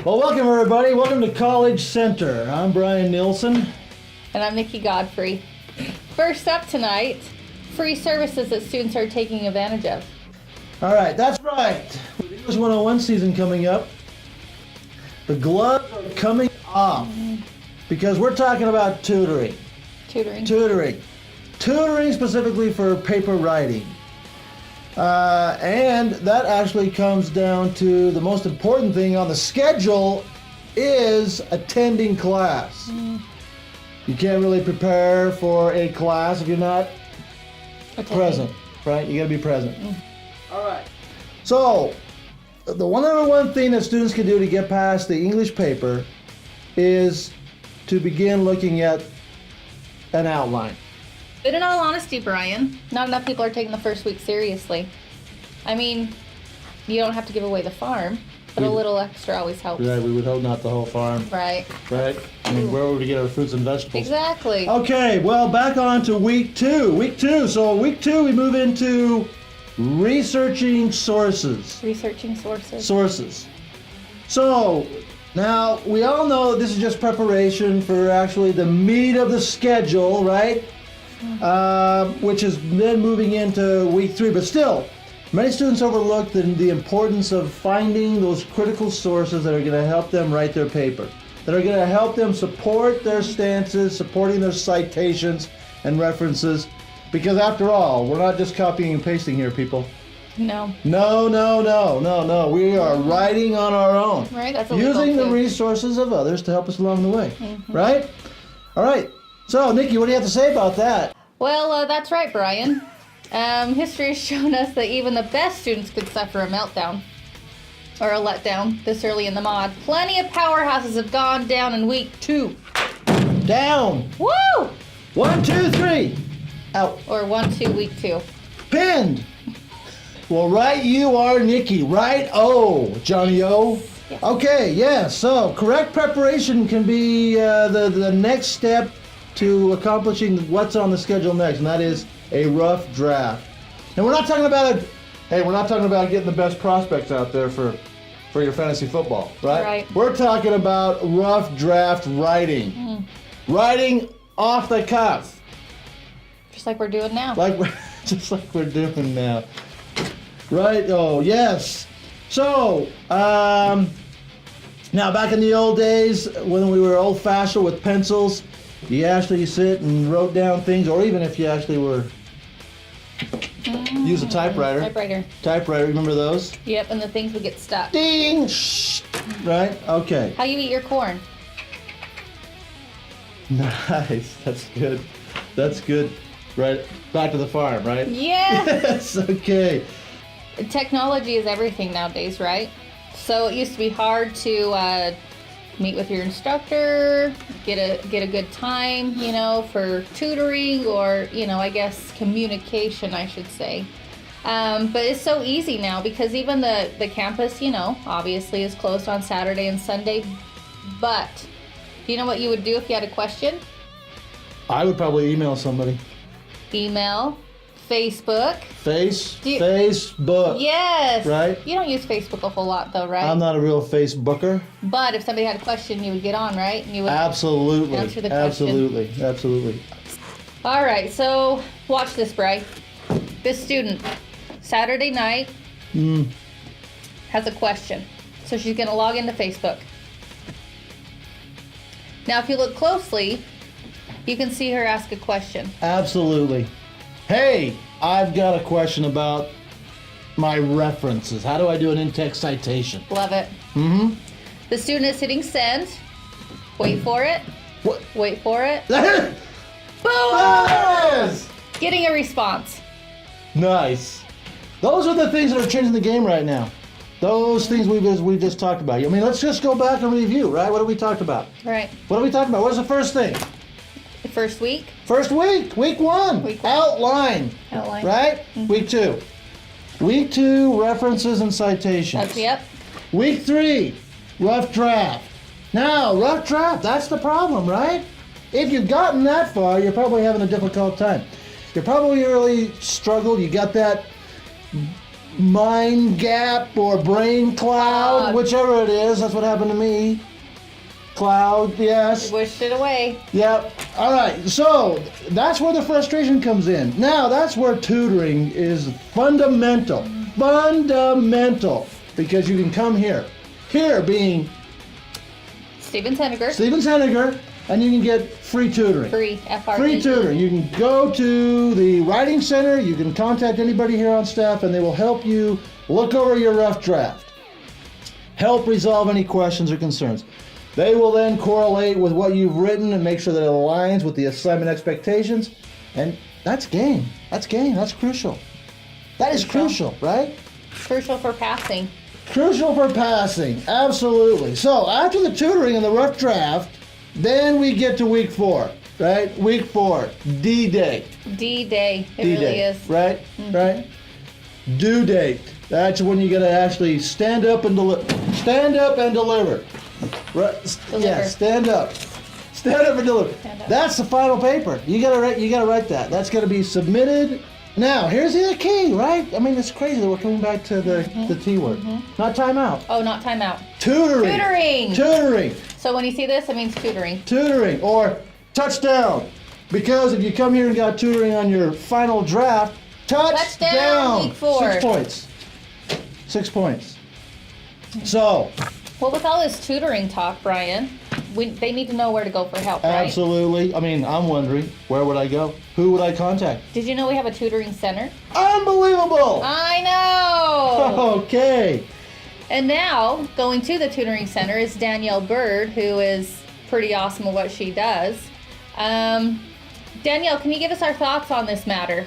Well, welcome everybody. Welcome to College Center. I'm Brian Nielsen. And I'm Nikki Godfrey. First up tonight, free services that students are taking advantage of. All right, that's right. With English 101 season coming up, the gloves are coming off because we're talking about tutoring. Tutoring specifically for paper writing. And that actually comes down to the most important thing on the schedule is attending class. You can't really prepare for a class if you're not present, right? You gotta be present. All right. So, the number one thing that students can do to get past the English paper is to begin looking at an outline. But in all honesty, Brian, not enough people are taking the first week seriously. I mean, you don't have to give away the farm, but a little extra always helps. Right, we would hope not the whole farm. Right. Right? I mean, where would we get our fruits and vegetables? Exactly. Okay, well, back on to week two. So week two, we move into researching sources. Sources. So, now, we all know this is just preparation for actually the meat of the schedule, right? Which is then moving into week three. But still, many students overlook the importance of finding those critical sources that are going to help them write their paper, that are going to help them support their stances, supporting their citations and references. Because after all, we're not just copying and pasting here, people. No. No. We are writing on our own. Right, that's using the resources of others to help us along the way. Right? All right. So, Nikki, what do you have to say about that? Well, that's right, Brian. History has shown us that even the best students could suffer a meltdown or a letdown this early in the mod. Plenty of powerhouses have gone down in week two. Down. Woo! 1, 2, 3. Out. Or 1, 2, week two. Pinned. Well, right you are, Nikki. Right, Johnny O. Yeah. Okay, yes. So, correct preparation can be the next step to accomplishing what's on the schedule next, and that is a rough draft. And we're not talking about getting the best prospects out there for your fantasy football, right? Right. We're talking about rough draft writing. Writing off the cuff. Just like we're doing now. Just like we're doing now. Right? Oh, yes. So, now back in the old days when we were old-fashioned with pencils, you actually sit and wrote down things, or even if you actually were use a typewriter. Typewriter, remember those? Yep, and the things would get stuck. Ding! Shh. Right? Okay. How you eat your corn? Nice. That's good. Right. Back to the farm, right? Yeah. Yes. Okay. Technology is everything nowadays, right? So it used to be hard to meet with your instructor, get a good time, for tutoring or, I guess communication, I should say. But it's so easy now because even the campus, obviously is closed on Saturday and Sunday. But do you know what you would do if you had a question? I would probably email somebody. Email, Facebook. Facebook. Yes. Right? You don't use Facebook a whole lot though, right? I'm not a real Facebooker. But if somebody had a question, you would get on, right? And you would Absolutely. answer the question. Absolutely. All right, so watch this, Bri. This student, Saturday night, has a question. So she's going to log into Facebook. Now, if you look closely, you can see her ask a question. Absolutely. Hey, I've got a question about my references. How do I do an in-text citation? Love it. The student is hitting send. Wait for it. What? Wait for it. Boom! Yes! Getting a response. Nice. Those are the things that are changing the game right now. Those things we just talked about. I mean, let's just go back and review, right? What have we talked about? Right. What are we talking about? What is the first thing? The first week. Week one. Outline. Right? Week two. Week two, references and citations. Yep. Week three, rough draft. Now, rough draft, that's the problem, right? If you've gotten that far, you're probably having a difficult time. You probably really struggled. You got that mind gap or brain cloud, whichever it is. That's what happened to me. Cloud, yes. Wished it away. Yep. All right. So that's where the frustration comes in. Now that's where tutoring is fundamental. Fundamental. Because you can come here. Here being Steven Senegar. Steven Senegar, and you can get free tutoring. Free, FRE. Free tutoring. You can go to the Writing Center. You can contact anybody here on staff, and they will help you look over your rough draft. Help resolve any questions or concerns. They will then correlate with what you've written and make sure that it aligns with the assignment expectations. And that's game. That's game. That's crucial. That is crucial, right? Crucial for passing. Crucial for passing. Absolutely. So after the tutoring and the rough draft, then we get to week 4, right? Week 4, D-Day. D-Day. It D-Day, really is. Right? Mm-hmm. Right? Due date. That's when you got to actually stand up and deliver. Stand up and deliver. Right? Deliver. Yeah, stand up. Stand up and deliver. Stand up. That's the final paper. You gotta write that. That's gonna be submitted. Now, here's the key, right? I mean, it's crazy that we're coming back to the T word. Not timeout. Oh, not timeout. Tutoring. Tutoring. Tutoring. So when you see this, it means tutoring. Tutoring or touchdown. Because if you come here and got tutoring on your final draft, touchdown. Week 4. 6 points. 6 points. So. Well, with all this tutoring talk, Brian, they need to know where to go for help, right? Absolutely. I mean, I'm wondering, where would I go? Who would I contact? Did you know we have a tutoring center? Unbelievable! I know! Okay. And now, going to the tutoring center is Danielle Bird, who is pretty awesome at what she does. Danielle, can you give us our thoughts on this matter?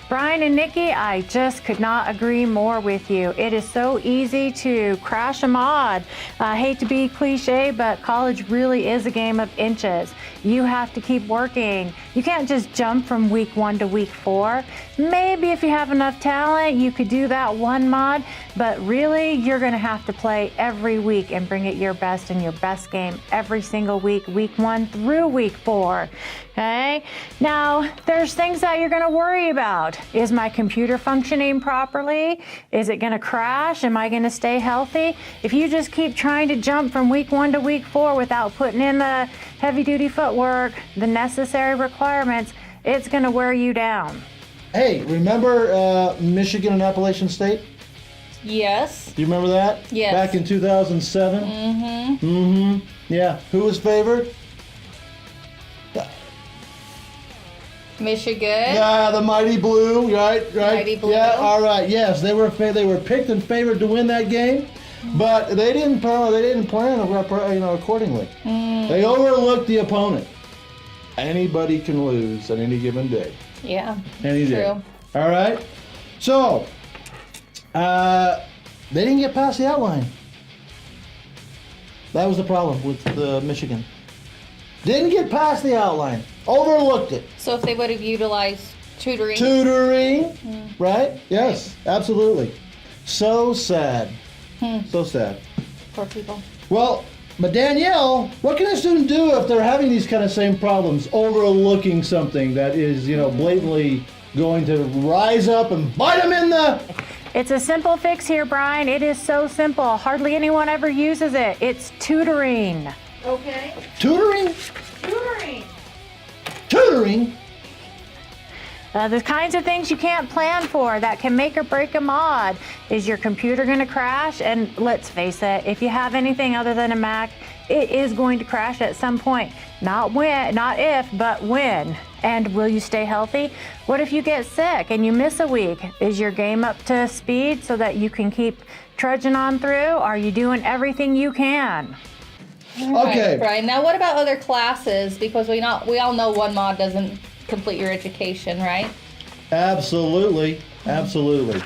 Brian and Nikki, I just could not agree more with you. It is so easy to crash a mod. I hate to be cliche, but college really is a game of inches. You have to keep working. You can't just jump from week 1 to week 4. Maybe if you have enough talent, you could do that one mod, but really you're gonna have to play every week and bring it your best in your best game every single week, week 1 through week 4. Okay? Now, there's things that you're gonna worry about. Is my computer functioning properly? Is it gonna crash? Am I gonna stay healthy? If you just keep trying to jump from week 1 to week 4 without putting in the heavy duty footwork, the necessary requirements, it's gonna wear you down. Hey, remember Michigan and Appalachian State? Yes. Do you remember that? Yes. Back in 2007? Mm-hmm. Mm-hmm. Yeah. Who was favored? Michigan. Yeah, the Mighty Blue, right? Mighty Blue. Yeah, all right. Yes, they were picked and favored to win that game, but they didn't plan accordingly. They overlooked the opponent. Anybody can lose on any given day. Yeah. Any day. True. All right. So, they didn't get past the outline. That was the problem with Michigan. Didn't get past the outline. Overlooked it. So if they would have utilized tutoring. Right? Yes, absolutely. So sad. So sad. Poor people. Well, but Danielle, what can a student do if they're having these kind of same problems, overlooking something that is, blatantly going to rise up and bite them in the... It's a simple fix here, Brian. It is so simple. Hardly anyone ever uses it. It's tutoring. Okay. Tutoring? Tutoring. Tutoring? The kinds of things you can't plan for that can make or break a mod. Is your computer going to crash? And let's face it, if you have anything other than a Mac, it is going to crash at some point. Not when, not if, but when. And will you stay healthy? What if you get sick and you miss a week? Is your game up to speed so that you can keep trudging on through? Are you doing everything you can? Okay. Right, Brian. Now, what about other classes? Because we all know one mod doesn't complete your education, right? Absolutely. Absolutely.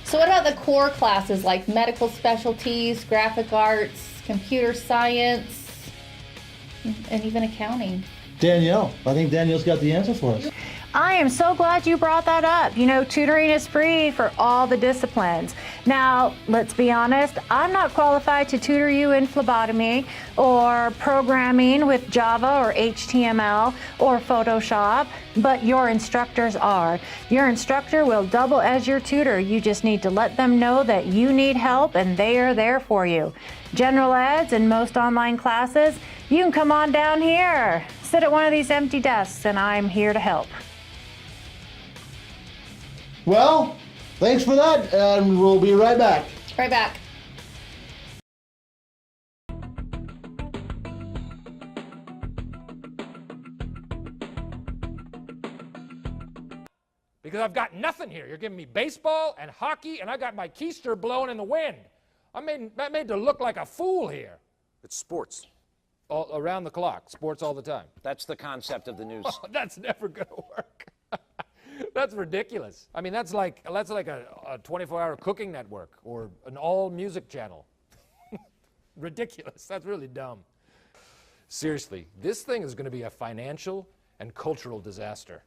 So what about the core classes like medical specialties, graphic arts, computer science, and even accounting? Danielle. I think Danielle's got the answer for us. I am so glad you brought that up. You know, tutoring is free for all the disciplines. Now, let's be honest, I'm not qualified to tutor you in phlebotomy or programming with Java or HTML or Photoshop, but your instructors are. Your instructor will double as your tutor. You just need to let them know that you need help and they are there for you. General eds and most online classes, you can come on down here. Sit at one of these empty desks and I'm here to help. Well, thanks for that, and we'll be right back. Right back. Because I've got nothing here. You're giving me baseball and hockey, and I got my keister blowing in the wind. I'm made to look like a fool here. It's sports. All around the clock, sports all the time. That's the concept of the news. Oh, that's never going to work. That's ridiculous. I mean, that's like a 24-hour cooking network or an all-music channel. Ridiculous. That's really dumb. Seriously, this thing is going to be a financial and cultural disaster.